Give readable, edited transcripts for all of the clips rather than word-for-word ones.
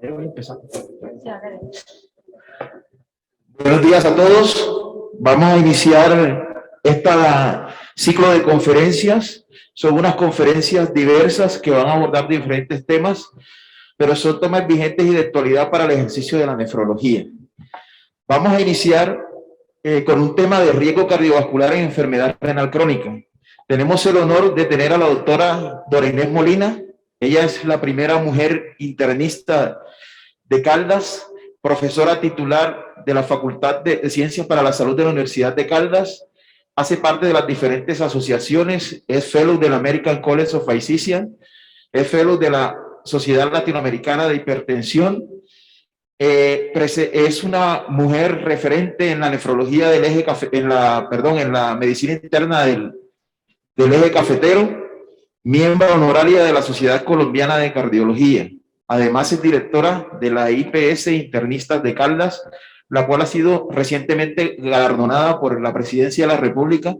Buenos días a todos. Vamos a iniciar este ciclo de conferencias. Son unas conferencias diversas que van a abordar diferentes temas, pero son temas vigentes y de actualidad para el ejercicio de la nefrología. Vamos a iniciar con un tema de riesgo cardiovascular en enfermedad renal crónica. Tenemos el honor de tener a la doctora Dora Inés Molina. Ella es la primera mujer internista de Caldas, profesora titular de la Facultad de Ciencias para la Salud de la Universidad de Caldas, hace parte de las diferentes asociaciones, es fellow del American College of Physicians, es fellow de la Sociedad Latinoamericana de Hipertensión, es una mujer referente en la nefrología del eje en la medicina interna del eje cafetero, miembro honoraria de la Sociedad Colombiana de Cardiología. Además es directora de la IPS Internistas de Caldas, la cual ha sido recientemente galardonada por la Presidencia de la República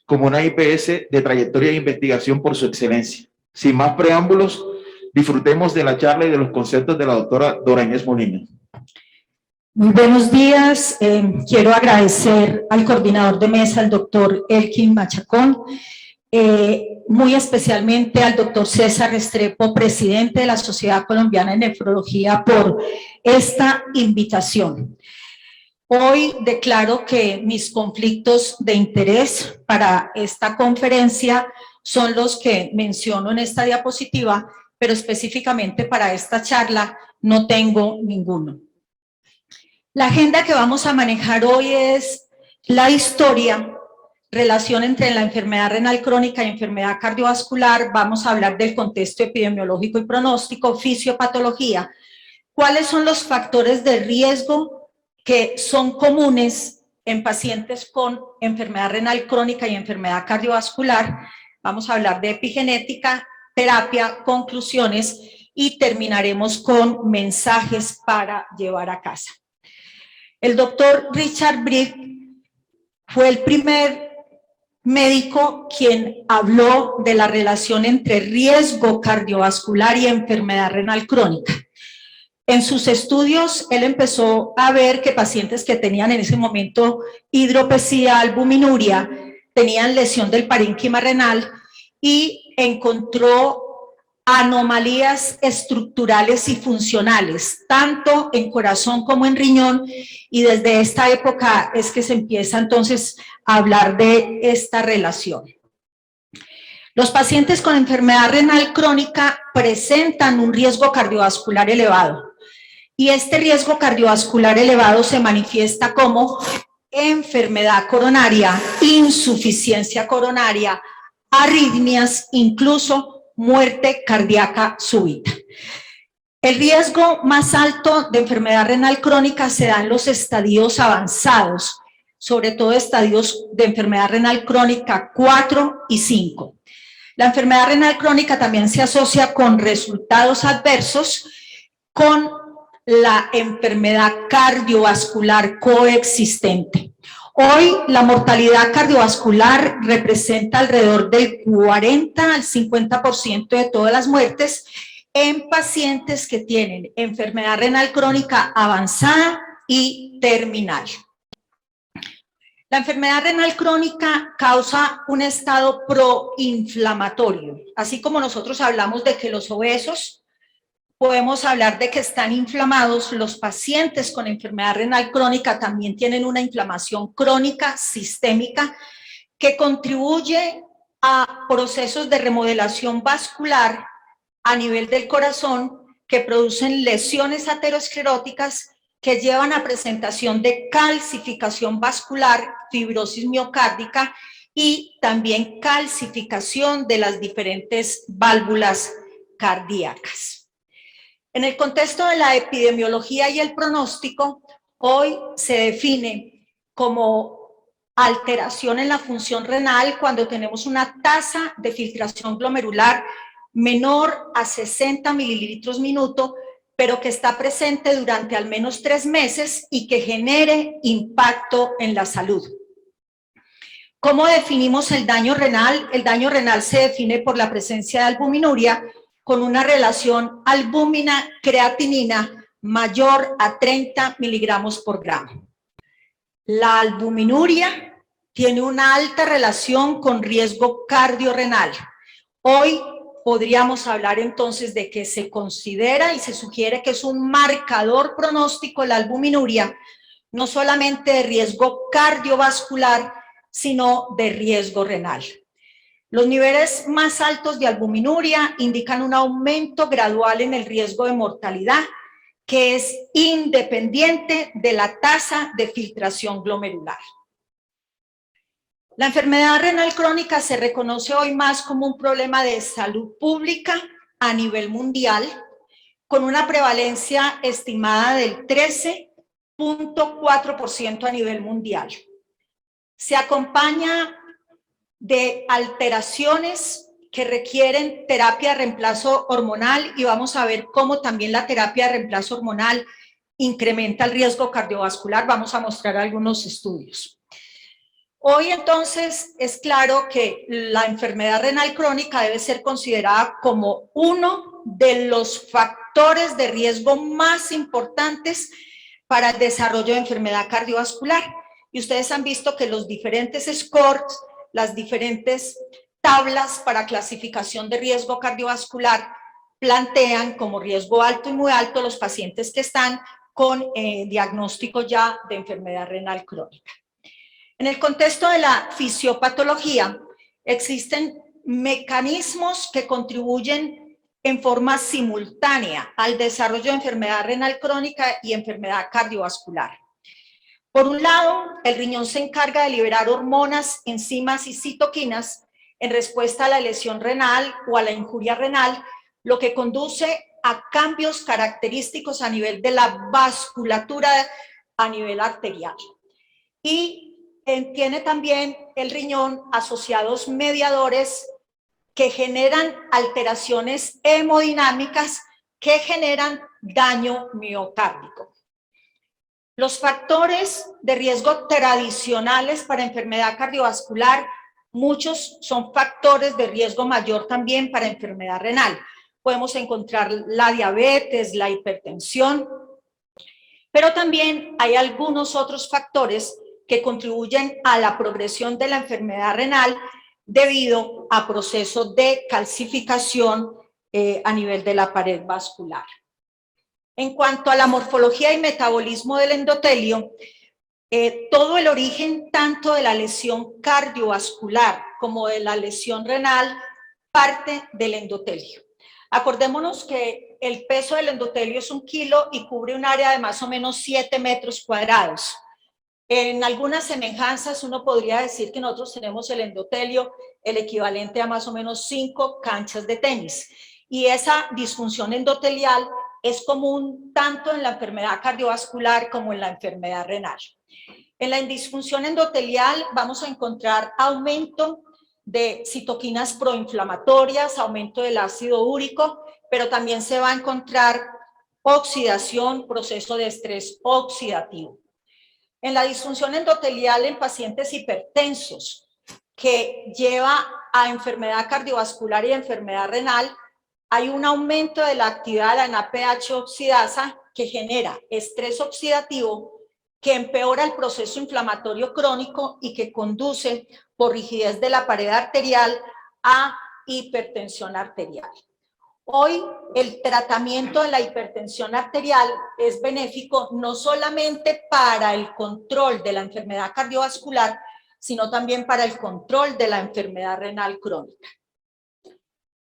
como una IPS de trayectoria de investigación por su excelencia. Sin más preámbulos, disfrutemos de la charla y de los conceptos de la doctora Dora Inés Molina. Muy buenos días. Quiero agradecer al coordinador de mesa, el doctor Elkin Machacón, muy especialmente al doctor César Restrepo, presidente de la Sociedad Colombiana de Nefrología, por esta invitación. Hoy declaro que mis conflictos de interés para esta conferencia son los que menciono en esta diapositiva, pero específicamente para esta charla no tengo ninguno. La agenda que vamos a manejar hoy es la historia, relación entre la enfermedad renal crónica y enfermedad cardiovascular. Vamos a hablar del contexto epidemiológico y pronóstico, fisiopatología. ¿Cuáles son los factores de riesgo que son comunes en pacientes con enfermedad renal crónica y enfermedad cardiovascular? Vamos a hablar de epigenética, terapia, conclusiones y terminaremos con mensajes para llevar a casa. El doctor Richard Briggs fue el primer médico quien habló de la relación entre riesgo cardiovascular y enfermedad renal crónica. En sus estudios, él empezó a ver que pacientes que tenían en ese momento hidropesía, albuminuria, tenían lesión del parénquima renal y encontró anomalías estructurales y funcionales, tanto en corazón como en riñón, y desde esta época es que se empieza entonces a hablar de esta relación. Los pacientes con enfermedad renal crónica presentan un riesgo cardiovascular elevado, y este riesgo cardiovascular elevado se manifiesta como enfermedad coronaria, insuficiencia coronaria, arritmias, incluso muerte cardíaca súbita. El riesgo más alto de enfermedad renal crónica se da en los estadios avanzados, sobre todo estadios de enfermedad renal crónica 4 y 5. La enfermedad renal crónica también se asocia con resultados adversos con la enfermedad cardiovascular coexistente. Hoy la mortalidad cardiovascular representa alrededor del 40 al 50% de todas las muertes en pacientes que tienen enfermedad renal crónica avanzada y terminal. La enfermedad renal crónica causa un estado proinflamatorio, así como nosotros hablamos de que los obesos podemos hablar de que están inflamados. Los pacientes con enfermedad renal crónica también tienen una inflamación crónica sistémica que contribuye a procesos de remodelación vascular a nivel del corazón que producen lesiones ateroscleróticas que llevan a presentación de calcificación vascular, fibrosis miocárdica y también calcificación de las diferentes válvulas cardíacas. En el contexto de la epidemiología y el pronóstico, hoy se define como alteración en la función renal cuando tenemos una tasa de filtración glomerular menor a 60 mililitros minuto, pero que está presente durante al menos 3 meses y que genere impacto en la salud. ¿Cómo definimos el daño renal? El daño renal se define por la presencia de albuminuria con una relación albúmina-creatinina mayor a 30 miligramos por gramo. La albuminuria tiene una alta relación con riesgo cardiorrenal. Hoy podríamos hablar entonces de que se considera y se sugiere que es un marcador pronóstico la albuminuria, no solamente de riesgo cardiovascular, sino de riesgo renal. Los niveles más altos de albuminuria indican un aumento gradual en el riesgo de mortalidad, que es independiente de la tasa de filtración glomerular. La enfermedad renal crónica se reconoce hoy más como un problema de salud pública a nivel mundial, con una prevalencia estimada del 13.4% a nivel mundial. Se acompaña de alteraciones que requieren terapia de reemplazo hormonal y vamos a ver cómo también la terapia de reemplazo hormonal incrementa el riesgo cardiovascular. Vamos a mostrar algunos estudios. Hoy entonces es claro que la enfermedad renal crónica debe ser considerada como uno de los factores de riesgo más importantes para el desarrollo de enfermedad cardiovascular. Y ustedes han visto que los diferentes scores, las diferentes tablas para clasificación de riesgo cardiovascular plantean como riesgo alto y muy alto los pacientes que están con diagnóstico ya de enfermedad renal crónica. En el contexto de la fisiopatología, existen mecanismos que contribuyen en forma simultánea al desarrollo de enfermedad renal crónica y enfermedad cardiovascular. Por un lado, el riñón se encarga de liberar hormonas, enzimas y citoquinas en respuesta a la lesión renal o a la injuria renal, lo que conduce a cambios característicos a nivel de la vasculatura a nivel arterial. Y tiene también el riñón asociados mediadores que generan alteraciones hemodinámicas que generan daño miocárdico. Los factores de riesgo tradicionales para enfermedad cardiovascular, muchos son factores de riesgo mayor también para enfermedad renal. Podemos encontrar la diabetes, la hipertensión, pero también hay algunos otros factores que contribuyen a la progresión de la enfermedad renal debido a procesos de calcificación a nivel de la pared vascular. En cuanto a la morfología y metabolismo del endotelio, todo el origen tanto de la lesión cardiovascular como de la lesión renal parte del endotelio. Acordémonos que el peso del endotelio es 1 kilo y cubre un área de más o menos 7 metros cuadrados. En algunas semejanzas uno podría decir que nosotros tenemos el endotelio el equivalente a más o menos 5 canchas de tenis. Y esa disfunción endotelial es común tanto en la enfermedad cardiovascular como en la enfermedad renal. En la disfunción endotelial vamos a encontrar aumento de citoquinas proinflamatorias, aumento del ácido úrico, pero también se va a encontrar oxidación, proceso de estrés oxidativo. En la disfunción endotelial en pacientes hipertensos, que lleva a enfermedad cardiovascular y enfermedad renal, hay un aumento de la actividad de la NADPH oxidasa que genera estrés oxidativo, que empeora el proceso inflamatorio crónico y que conduce por rigidez de la pared arterial a hipertensión arterial. Hoy el tratamiento de la hipertensión arterial es benéfico no solamente para el control de la enfermedad cardiovascular, sino también para el control de la enfermedad renal crónica.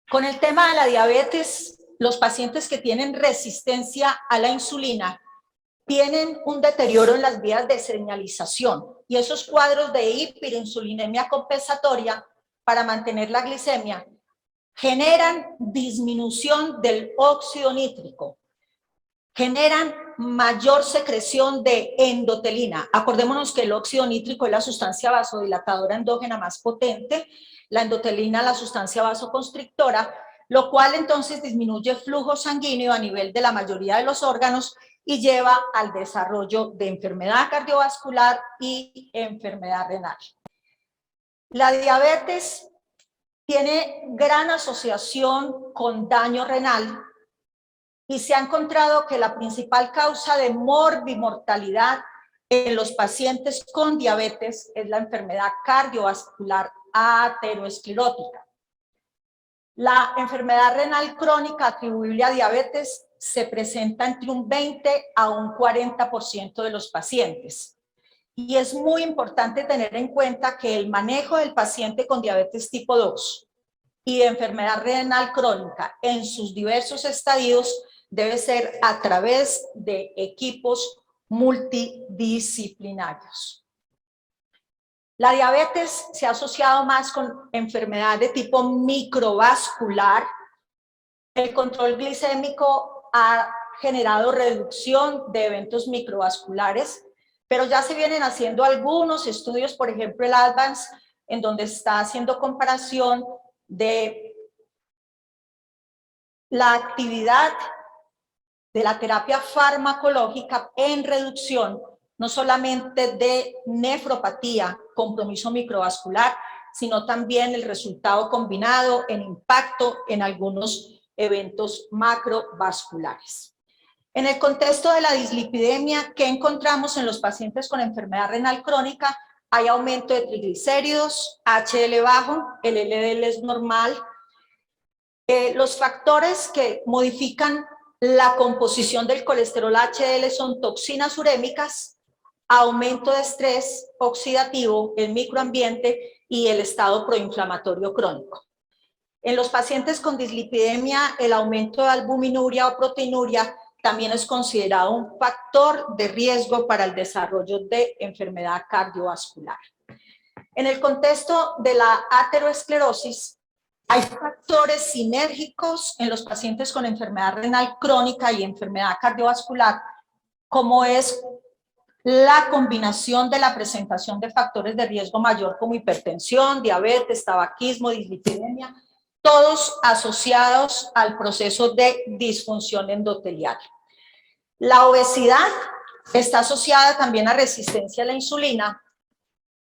Con el tema de la diabetes, los pacientes que tienen resistencia a la insulina tienen un deterioro en las vías de señalización y esos cuadros de hiperinsulinemia compensatoria para mantener la glicemia generan disminución del óxido nítrico, generan mayor secreción de endotelina. Acordémonos que el óxido nítrico es la sustancia vasodilatadora endógena más potente, la endotelina la sustancia vasoconstrictora, lo cual entonces disminuye flujo sanguíneo a nivel de la mayoría de los órganos y lleva al desarrollo de enfermedad cardiovascular y enfermedad renal. La diabetes tiene gran asociación con daño renal y se ha encontrado que la principal causa de morbimortalidad en los pacientes con diabetes es la enfermedad cardiovascular aterosclerótica. La enfermedad renal crónica atribuible a diabetes se presenta entre un 20 a un 40% de los pacientes. Y es muy importante tener en cuenta que el manejo del paciente con diabetes tipo 2 y de enfermedad renal crónica en sus diversos estadios debe ser a través de equipos multidisciplinarios. La diabetes se ha asociado más con enfermedad de tipo microvascular. El control glicémico ha generado reducción de eventos microvasculares, pero ya se vienen haciendo algunos estudios, por ejemplo el ADVANCE, en donde está haciendo comparación de la actividad de la terapia farmacológica en reducción, no solamente de nefropatía, compromiso microvascular, sino también el resultado combinado en impacto en algunos eventos macrovasculares. En el contexto de la dislipidemia, ¿qué encontramos en los pacientes con enfermedad renal crónica? Hay aumento de triglicéridos, HDL bajo, el LDL es normal. Los factores que modifican la composición del colesterol HDL son toxinas urémicas, aumento de estrés oxidativo, el microambiente y el estado proinflamatorio crónico. En los pacientes con dislipidemia, el aumento de albuminuria o proteinuria también es considerado un factor de riesgo para el desarrollo de enfermedad cardiovascular. En el contexto de la aterosclerosis, hay factores sinérgicos en los pacientes con enfermedad renal crónica y enfermedad cardiovascular, como es la combinación de la presentación de factores de riesgo mayor como hipertensión, diabetes, tabaquismo, dislipidemia, todos asociados al proceso de disfunción endotelial. La obesidad está asociada también a resistencia a la insulina.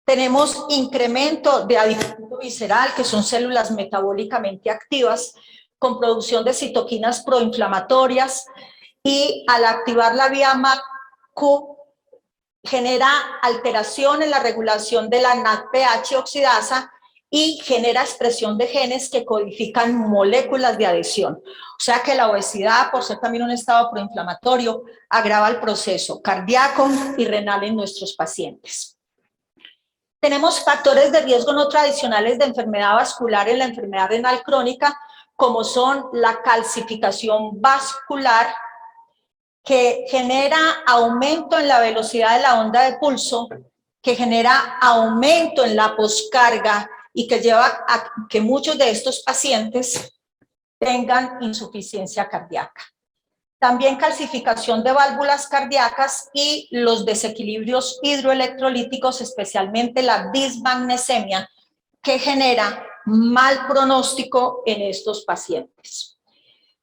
Tenemos incremento de adipocito visceral, que son células metabólicamente activas, con producción de citoquinas proinflamatorias, y al activar la vía MAQ genera alteración en la regulación de la NADPH oxidasa y genera expresión de genes que codifican moléculas de adhesión. O sea que la obesidad, por ser también un estado proinflamatorio, agrava el proceso cardíaco y renal en nuestros pacientes. Tenemos factores de riesgo no tradicionales de enfermedad vascular en la enfermedad renal crónica, como son la calcificación vascular, que genera aumento en la velocidad de la onda de pulso, que genera aumento en la poscarga y que lleva a que muchos de estos pacientes tengan insuficiencia cardíaca. También calcificación de válvulas cardíacas y los desequilibrios hidroelectrolíticos, especialmente la dismagnesemia, que genera mal pronóstico en estos pacientes.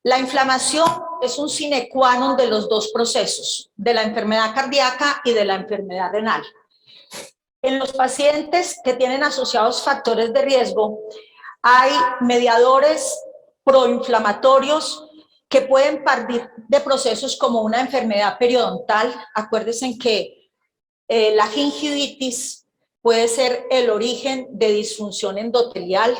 La inflamación es un sine qua non de los dos procesos, de la enfermedad cardíaca y de la enfermedad renal. En los pacientes que tienen asociados factores de riesgo, hay mediadores proinflamatorios que pueden partir de procesos como una enfermedad periodontal. Acuérdense que la gingivitis puede ser el origen de disfunción endotelial.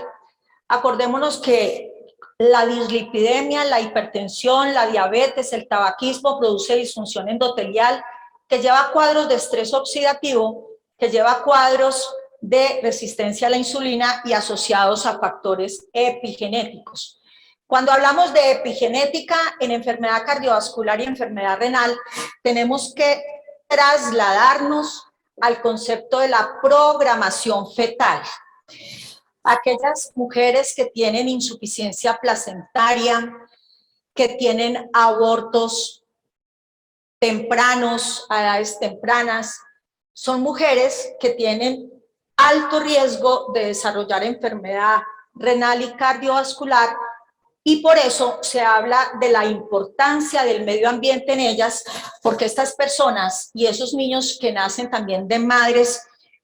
Acordémonos que la dislipidemia, la hipertensión, la diabetes, el tabaquismo produce disfunción endotelial que lleva a cuadros de estrés oxidativo, que lleva a cuadros de resistencia a la insulina y asociados a factores epigenéticos. Cuando hablamos de epigenética en enfermedad cardiovascular y enfermedad renal, tenemos que trasladarnos al concepto de la programación fetal. Aquellas mujeres que tienen insuficiencia placentaria, que tienen abortos tempranos, a edades tempranas, son mujeres que tienen alto riesgo de desarrollar enfermedad renal y cardiovascular, y por eso se habla de la importancia del medio ambiente en ellas, porque estas personas y esos niños que nacen también de madres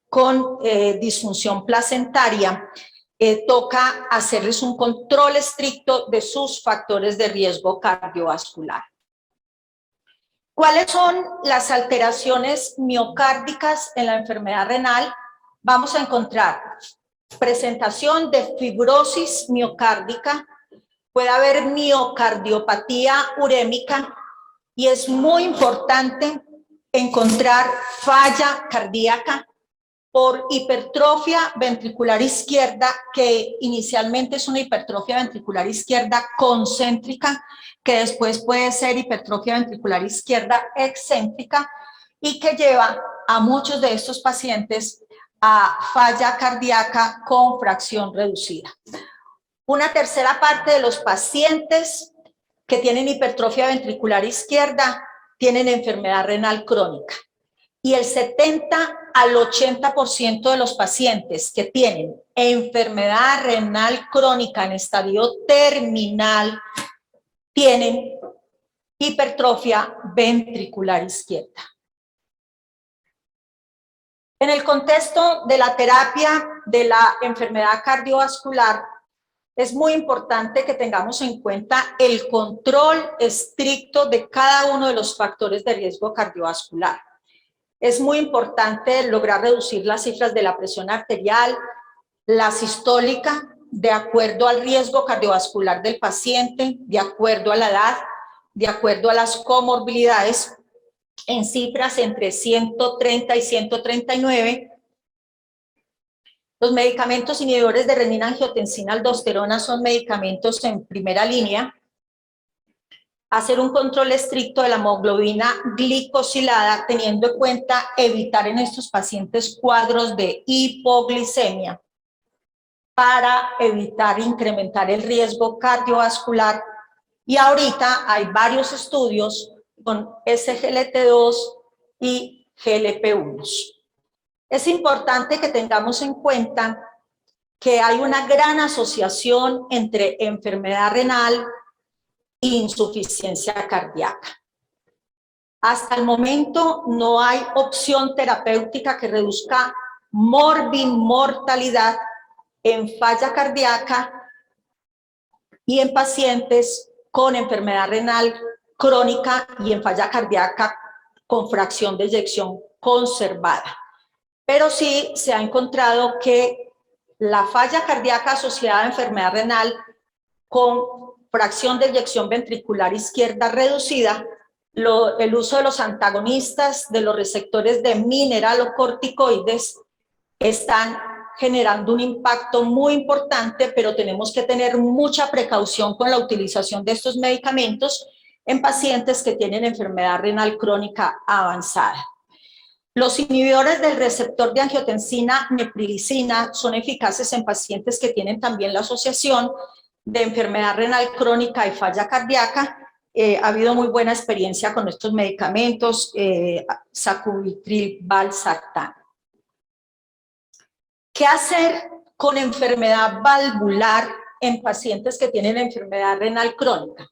con disfunción placentaria toca hacerles un control estricto de sus factores de riesgo cardiovascular. ¿Cuáles son las alteraciones miocárdicas en la enfermedad renal? Vamos a encontrar presentación de fibrosis miocárdica, puede haber miocardiopatía urémica y es muy importante encontrar falla cardíaca por hipertrofia ventricular izquierda, que inicialmente es una hipertrofia ventricular izquierda concéntrica, que después puede ser hipertrofia ventricular izquierda excéntrica y que lleva a muchos de estos pacientes a falla cardíaca con fracción reducida. Una tercera parte de los pacientes que tienen hipertrofia ventricular izquierda tienen enfermedad renal crónica. Y el 70 al 80% de los pacientes que tienen enfermedad renal crónica en estadio terminal tienen hipertrofia ventricular izquierda. En el contexto de la terapia de la enfermedad cardiovascular, es muy importante que tengamos en cuenta el control estricto de cada uno de los factores de riesgo cardiovascular. Es muy importante lograr reducir las cifras de la presión arterial, la sistólica, de acuerdo al riesgo cardiovascular del paciente, de acuerdo a la edad, de acuerdo a las comorbilidades, en cifras entre 130 y 139. Los medicamentos inhibidores de renina-angiotensina aldosterona son medicamentos en primera línea. Hacer un control estricto de la hemoglobina glicosilada, teniendo en cuenta evitar en estos pacientes cuadros de hipoglicemia para evitar incrementar el riesgo cardiovascular. Y ahorita hay varios estudios con SGLT2 y GLP-1. Es importante que tengamos en cuenta que hay una gran asociación entre enfermedad renal e insuficiencia cardíaca. Hasta el momento no hay opción terapéutica que reduzca morbimortalidad en falla cardíaca y en pacientes con enfermedad renal crónica y en falla cardíaca con fracción de eyección conservada. Pero sí se ha encontrado que la falla cardíaca asociada a enfermedad renal con fracción de eyección ventricular izquierda reducida, el uso de los antagonistas de los receptores de mineralocorticoides están generando un impacto muy importante, pero tenemos que tener mucha precaución con la utilización de estos medicamentos en pacientes que tienen enfermedad renal crónica avanzada. Los inhibidores del receptor de angiotensina neprilicina son eficaces en pacientes que tienen también la asociación de enfermedad renal crónica y falla cardíaca. Ha habido muy buena experiencia con estos medicamentos, sacubitril, valsartán. ¿Qué hacer con enfermedad valvular en pacientes que tienen enfermedad renal crónica?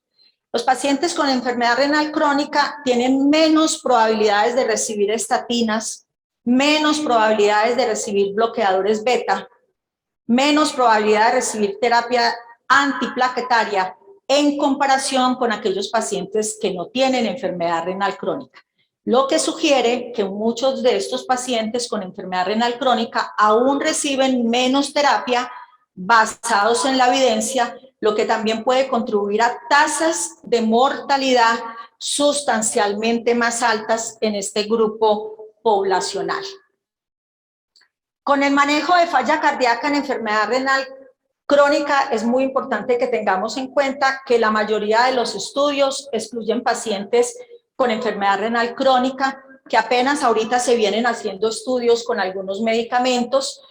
Los pacientes con enfermedad renal crónica tienen menos probabilidades de recibir estatinas, menos probabilidades de recibir bloqueadores beta, menos probabilidad de recibir terapia antiplaquetaria en comparación con aquellos pacientes que no tienen enfermedad renal crónica. Lo que sugiere que muchos de estos pacientes con enfermedad renal crónica aún reciben menos terapia basados en la evidencia, lo que también puede contribuir a tasas de mortalidad sustancialmente más altas en este grupo poblacional. Con el manejo de falla cardíaca en enfermedad renal crónica es muy importante que tengamos en cuenta que la mayoría de los estudios excluyen pacientes con enfermedad renal crónica, que apenas ahorita se vienen haciendo estudios con algunos medicamentos,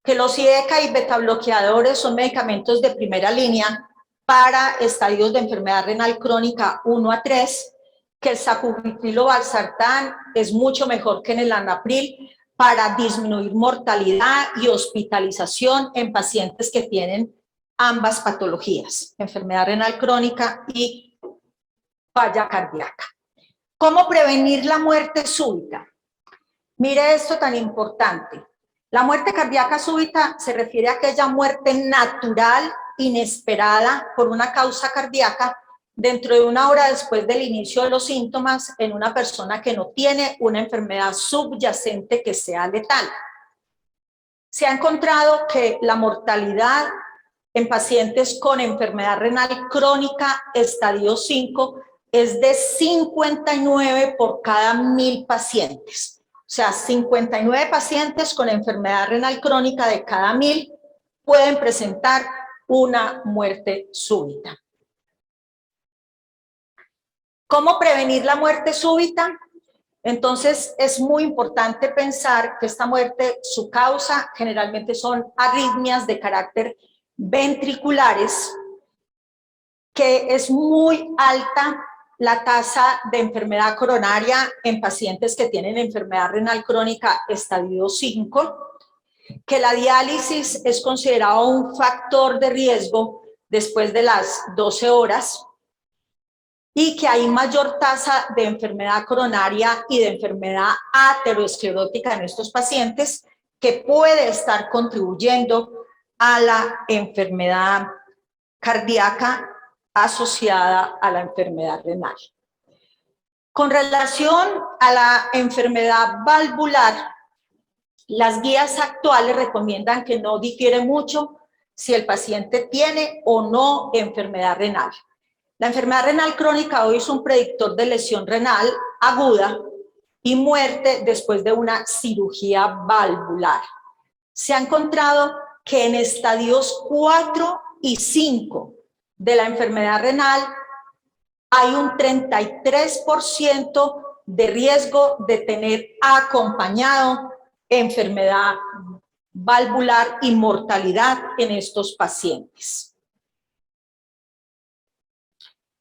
que los IECA y betabloqueadores son medicamentos de primera línea para estadios de enfermedad renal crónica 1 a 3, que el sacubitril o valsartán es mucho mejor que en el anapril para disminuir mortalidad y hospitalización en pacientes que tienen ambas patologías, enfermedad renal crónica y falla cardíaca. ¿Cómo prevenir la muerte súbita? Mire esto tan importante. La muerte cardíaca súbita se refiere a aquella muerte natural, inesperada, por una causa cardíaca, dentro de 1 hora después del inicio de los síntomas en una persona que no tiene una enfermedad subyacente que sea letal. Se ha encontrado que la mortalidad en pacientes con enfermedad renal crónica estadio 5 es de 59 por cada 1000 pacientes. O sea, 59 pacientes con enfermedad renal crónica de cada 1000 pueden presentar una muerte súbita. ¿Cómo prevenir la muerte súbita? Entonces, es muy importante pensar que esta muerte, su causa generalmente son arritmias de carácter ventriculares, que es muy alta la tasa de enfermedad coronaria en pacientes que tienen enfermedad renal crónica estadio 5, que la diálisis es considerado un factor de riesgo después de las 12 horas, y que hay mayor tasa de enfermedad coronaria y de enfermedad aterosclerótica en estos pacientes, que puede estar contribuyendo a la enfermedad cardíaca asociada a la enfermedad renal. Con relación a la enfermedad valvular, las guías actuales recomiendan que no difiere mucho si el paciente tiene o no enfermedad renal. La enfermedad renal crónica hoy es un predictor de lesión renal aguda y muerte después de una cirugía valvular. Se ha encontrado que en estadios 4 y 5 de la enfermedad renal hay un 33% de riesgo de tener acompañado enfermedad valvular y mortalidad en estos pacientes.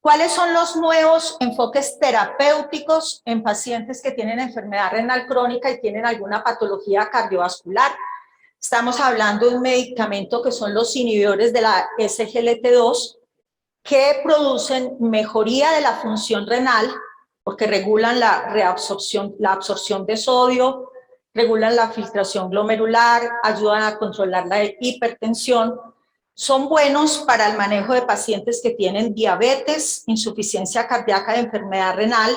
¿Cuáles son los nuevos enfoques terapéuticos en pacientes que tienen enfermedad renal crónica y tienen alguna patología cardiovascular? Estamos hablando de un medicamento que son los inhibidores de la SGLT2, que producen mejoría de la función renal, porque regulan la absorción de sodio, regulan la filtración glomerular, ayudan a controlar la hipertensión. Son buenos para el manejo de pacientes que tienen diabetes, insuficiencia cardíaca de enfermedad renal.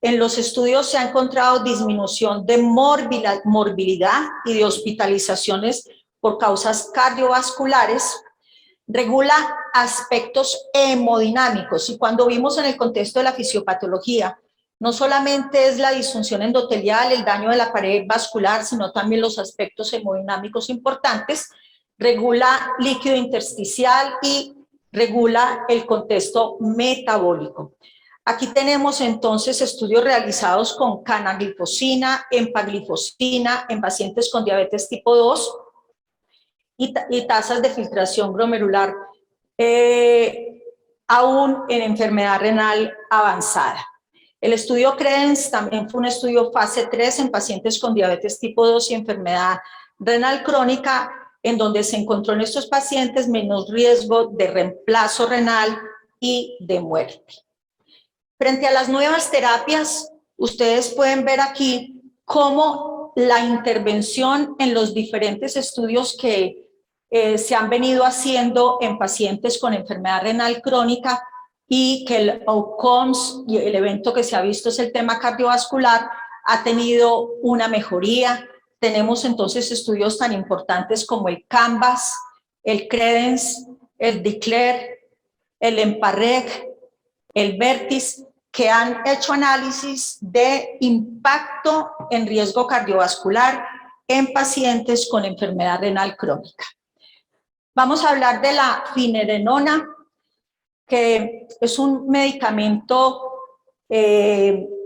En los estudios se ha encontrado disminución de morbilidad y de hospitalizaciones por causas cardiovasculares. Regula aspectos hemodinámicos, y cuando vimos en el contexto de la fisiopatología, no solamente es la disfunción endotelial, el daño de la pared vascular, sino también los aspectos hemodinámicos importantes. Regula líquido intersticial y regula el contexto metabólico. Aquí tenemos entonces estudios realizados con canaglifosina, empaglifosina en pacientes con diabetes tipo 2 y tasas de filtración glomerular aún en enfermedad renal avanzada. El estudio CREDENCE también fue un estudio fase 3 en pacientes con diabetes tipo 2 y enfermedad renal crónica, en donde se encontró en estos pacientes menos riesgo de reemplazo renal y de muerte. Frente a las nuevas terapias, ustedes pueden ver aquí cómo la intervención en los diferentes estudios que se han venido haciendo en pacientes con enfermedad renal crónica, y que el outcomes y el evento que se ha visto es el tema cardiovascular, ha tenido una mejoría. Tenemos entonces estudios tan importantes como el CANVAS, el CREDENCE, el DECLARE, el EMPA-REG, el VERTIS, que han hecho análisis de impacto en riesgo cardiovascular en pacientes con enfermedad renal crónica. Vamos a hablar de la finerenona, que es un medicamento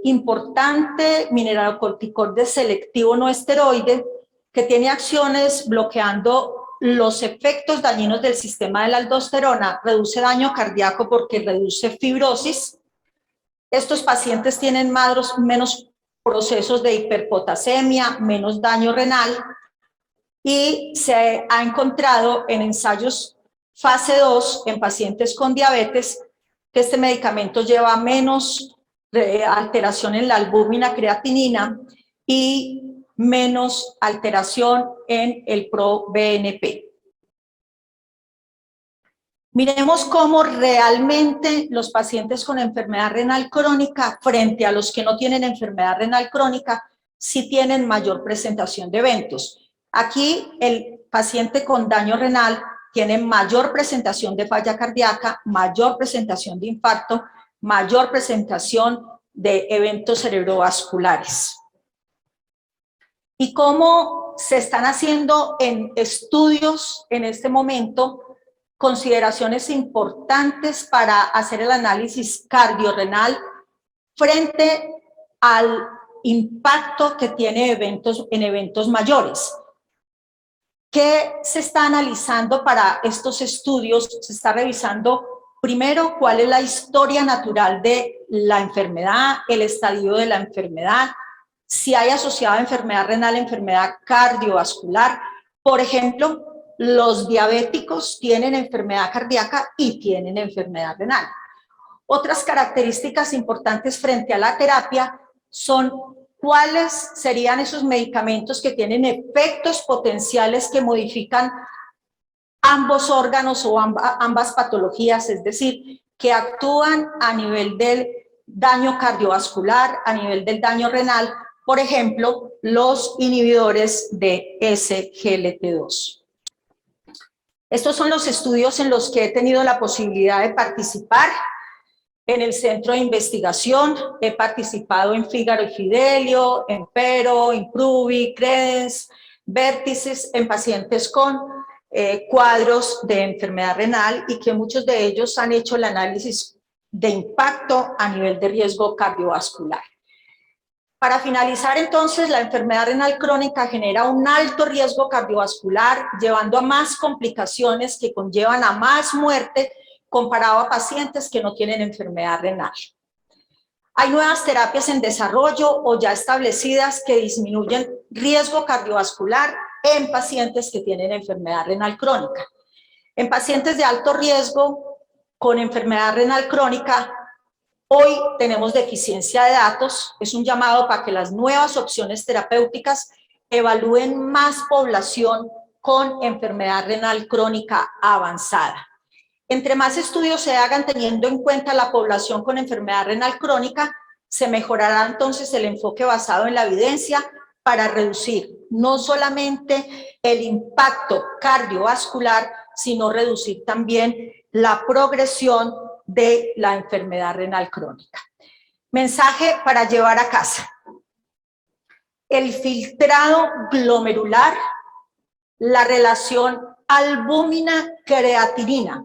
importante, mineralocorticoide selectivo no esteroide, que tiene acciones bloqueando los efectos dañinos del sistema de la aldosterona, reduce daño cardíaco porque reduce fibrosis. Estos pacientes tienen menos procesos de hiperpotasemia, menos daño renal, y se ha encontrado en ensayos fase 2 en pacientes con diabetes que este medicamento lleva menos alteración en la albúmina creatinina y menos alteración en el ProBNP. Miremos cómo realmente los pacientes con enfermedad renal crónica, frente a los que no tienen enfermedad renal crónica, sí tienen mayor presentación de eventos. Aquí el paciente con daño renal tiene mayor presentación de falla cardíaca, mayor presentación de infarto, mayor presentación de eventos cerebrovasculares. ¿Y cómo se están haciendo en estudios en este momento consideraciones importantes para hacer el análisis cardiorrenal frente al impacto que tiene en eventos mayores? ¿Qué se está analizando para estos estudios? Se está revisando primero cuál es la historia natural de la enfermedad, el estadio de la enfermedad, si hay asociada enfermedad renal, enfermedad cardiovascular. Por ejemplo, los diabéticos tienen enfermedad cardíaca y tienen enfermedad renal. Otras características importantes frente a la terapia son cuáles serían esos medicamentos que tienen efectos potenciales que modifican ambos órganos o ambas patologías, es decir, que actúan a nivel del daño cardiovascular, a nivel del daño renal, por ejemplo, los inhibidores de SGLT2. Estos son los estudios en los que he tenido la posibilidad de participar. En el centro de investigación he participado en Fígaro y Fidelio, en Pero, Impruvi, Credence, Vértices, en pacientes con cuadros de enfermedad renal y que muchos de ellos han hecho el análisis de impacto a nivel de riesgo cardiovascular. Para finalizar, entonces, la enfermedad renal crónica genera un alto riesgo cardiovascular, llevando a más complicaciones que conllevan a más muerte comparado a pacientes que no tienen enfermedad renal. Hay nuevas terapias en desarrollo o ya establecidas que disminuyen riesgo cardiovascular en pacientes que tienen enfermedad renal crónica. En pacientes de alto riesgo con enfermedad renal crónica, hoy tenemos deficiencia de datos. Es un llamado para que las nuevas opciones terapéuticas evalúen más población con enfermedad renal crónica avanzada. Entre más estudios se hagan teniendo en cuenta la población con enfermedad renal crónica, se mejorará entonces el enfoque basado en la evidencia para reducir no solamente el impacto cardiovascular, sino reducir también la progresión de la enfermedad renal crónica. Mensaje para llevar a casa. El filtrado glomerular, la relación albúmina-creatinina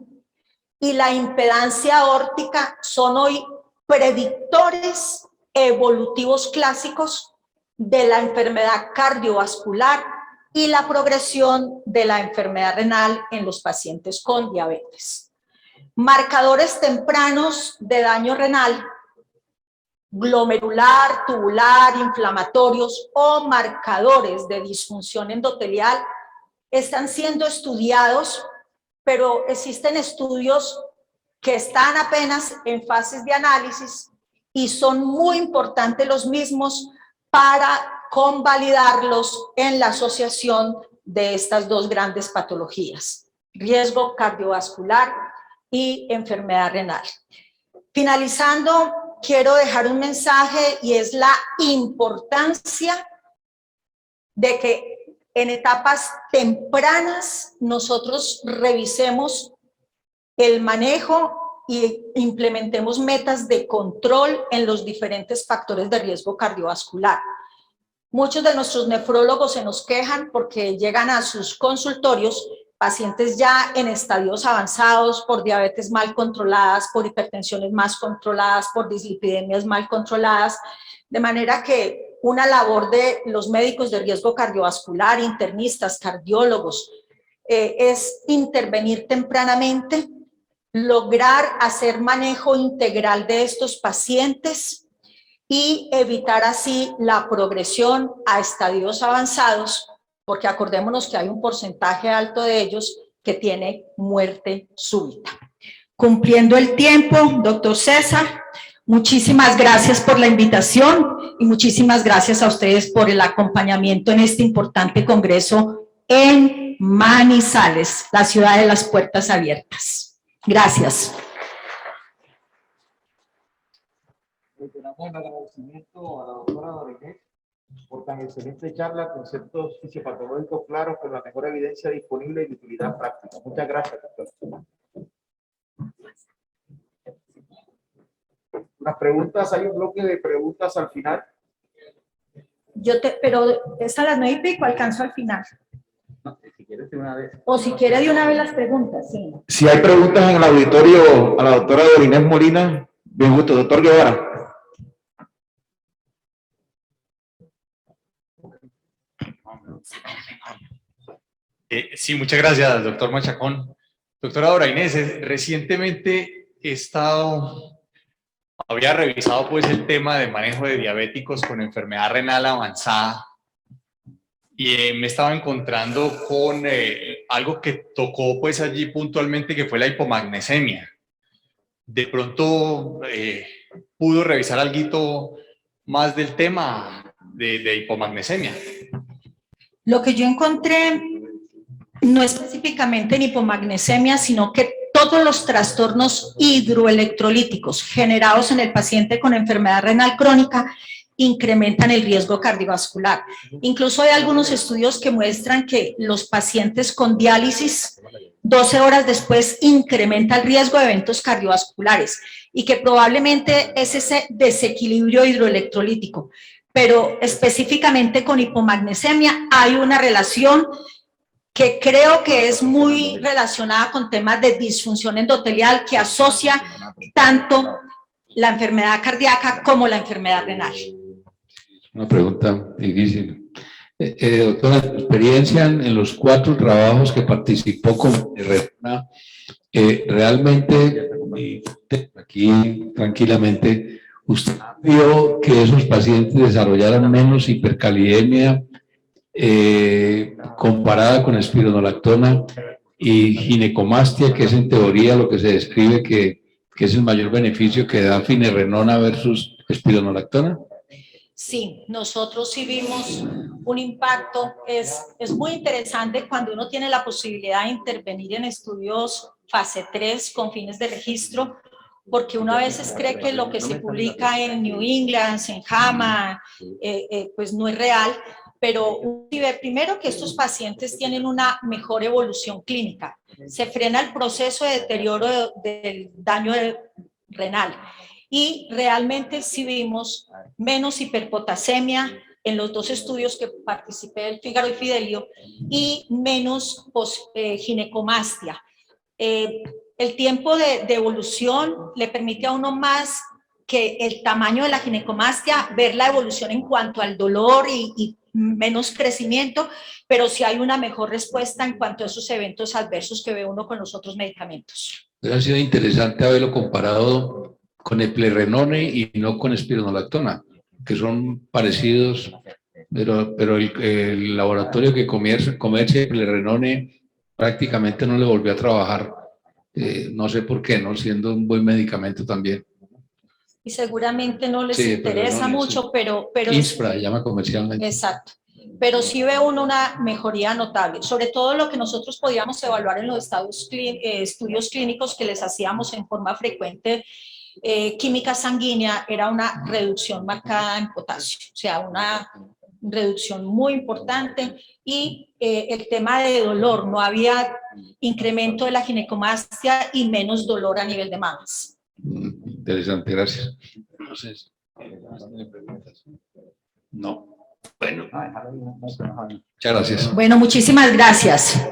y la impedancia aórtica son hoy predictores evolutivos clásicos de la enfermedad cardiovascular y la progresión de la enfermedad renal en los pacientes con diabetes. Marcadores tempranos de daño renal, glomerular, tubular, inflamatorios o marcadores de disfunción endotelial están siendo estudiados, pero existen estudios que están apenas en fases de análisis y son muy importantes los mismos para convalidarlos en la asociación de estas dos grandes patologías, riesgo cardiovascular y enfermedad renal. Finalizando, quiero dejar un mensaje y es la importancia de que en etapas tempranas nosotros revisemos el manejo y implementemos metas de control en los diferentes factores de riesgo cardiovascular. Muchos de nuestros nefrólogos se nos quejan porque llegan a sus consultorios pacientes ya en estadios avanzados por diabetes mal controladas, por hipertensiones más controladas, por dislipidemias mal controladas, de manera que una labor de los médicos de riesgo cardiovascular, internistas, cardiólogos, es intervenir tempranamente, lograr hacer manejo integral de estos pacientes y evitar así la progresión a estadios avanzados, porque acordémonos que hay un porcentaje alto de ellos que tiene muerte súbita. Cumpliendo el tiempo, doctor César, Muchísimas gracias por la invitación y muchísimas gracias a ustedes por el acompañamiento en este importante congreso en Manizales, la ciudad de las puertas abiertas. Gracias. Reiteramos el agradecimiento a la doctora Dorinés por tan excelente charla, conceptos fisiopatológicos claros con la mejor evidencia disponible y utilidad práctica. Muchas gracias, doctor. Las preguntas, hay un bloque de preguntas al final. Pero es a las 9:00 alcanzo al final. No, si quieres de una vez. O si quiere de una vez las preguntas, sí. Si hay preguntas en el auditorio a la doctora Dorinés Molina, bien gusto. Doctor Guevara. Sí, muchas gracias, doctor Machacón. Doctora Dora Inés, recientemente había revisado pues el tema de manejo de diabéticos con enfermedad renal avanzada y me estaba encontrando con algo que tocó pues allí puntualmente, que fue la hipomagnesemia. De pronto pudo revisar algo más del tema de hipomagnesemia. Lo que yo encontré no específicamente en hipomagnesemia, sino que todos los trastornos hidroelectrolíticos generados en el paciente con enfermedad renal crónica incrementan el riesgo cardiovascular. Incluso hay algunos estudios que muestran que los pacientes con diálisis 12 horas después incrementa el riesgo de eventos cardiovasculares y que probablemente es ese desequilibrio hidroelectrolítico. Pero específicamente con hipomagnesemia hay una relación que creo que es muy relacionada con temas de disfunción endotelial que asocia tanto la enfermedad cardíaca como la enfermedad renal. Una pregunta difícil. Doctora, su experiencia en los 4 trabajos que participó con Renona, realmente, aquí tranquilamente, ¿usted vio que esos pacientes desarrollaran menos hipercalidemia comparada con espironolactona y ginecomastia, que es en teoría lo que se describe que es el mayor beneficio que da finerenona versus espironolactona? Sí, nosotros sí vimos un impacto. Es muy interesante cuando uno tiene la posibilidad de intervenir en estudios fase 3 con fines de registro, porque uno a veces cree que lo que se publica en New England, en JAMA, pues no es real, pero uno ve primero que estos pacientes tienen una mejor evolución clínica. Se frena el proceso de deterioro del daño renal. Y realmente sí vimos menos hiperpotasemia en los 2 estudios que participé, el Fígaro y Fidelio, y menos ginecomastia. El tiempo de evolución le permite a uno más que el tamaño de la ginecomastia, ver la evolución en cuanto al dolor y menos crecimiento, pero sí hay una mejor respuesta en cuanto a esos eventos adversos que ve uno con los otros medicamentos. Ha sido interesante haberlo comparado con eplerenone y no con espironolactona, que son parecidos, pero el laboratorio que comercia eplerenone prácticamente no le volvió a trabajar, no sé por qué, ¿no? Siendo un buen medicamento también. Y seguramente no les interesa mucho, sí. pero Inspra llama comercialmente. Exacto. Pero sí ve uno una mejoría notable, sobre todo lo que nosotros podíamos evaluar en los estudios clínicos que les hacíamos en forma frecuente, química sanguínea, era una reducción marcada en potasio, o sea, una reducción muy importante, y el tema de dolor, no había incremento de la ginecomastia y menos dolor a nivel de mamas. Interesante, gracias. Entonces, no. Bueno, muchas gracias. Bueno, muchísimas gracias.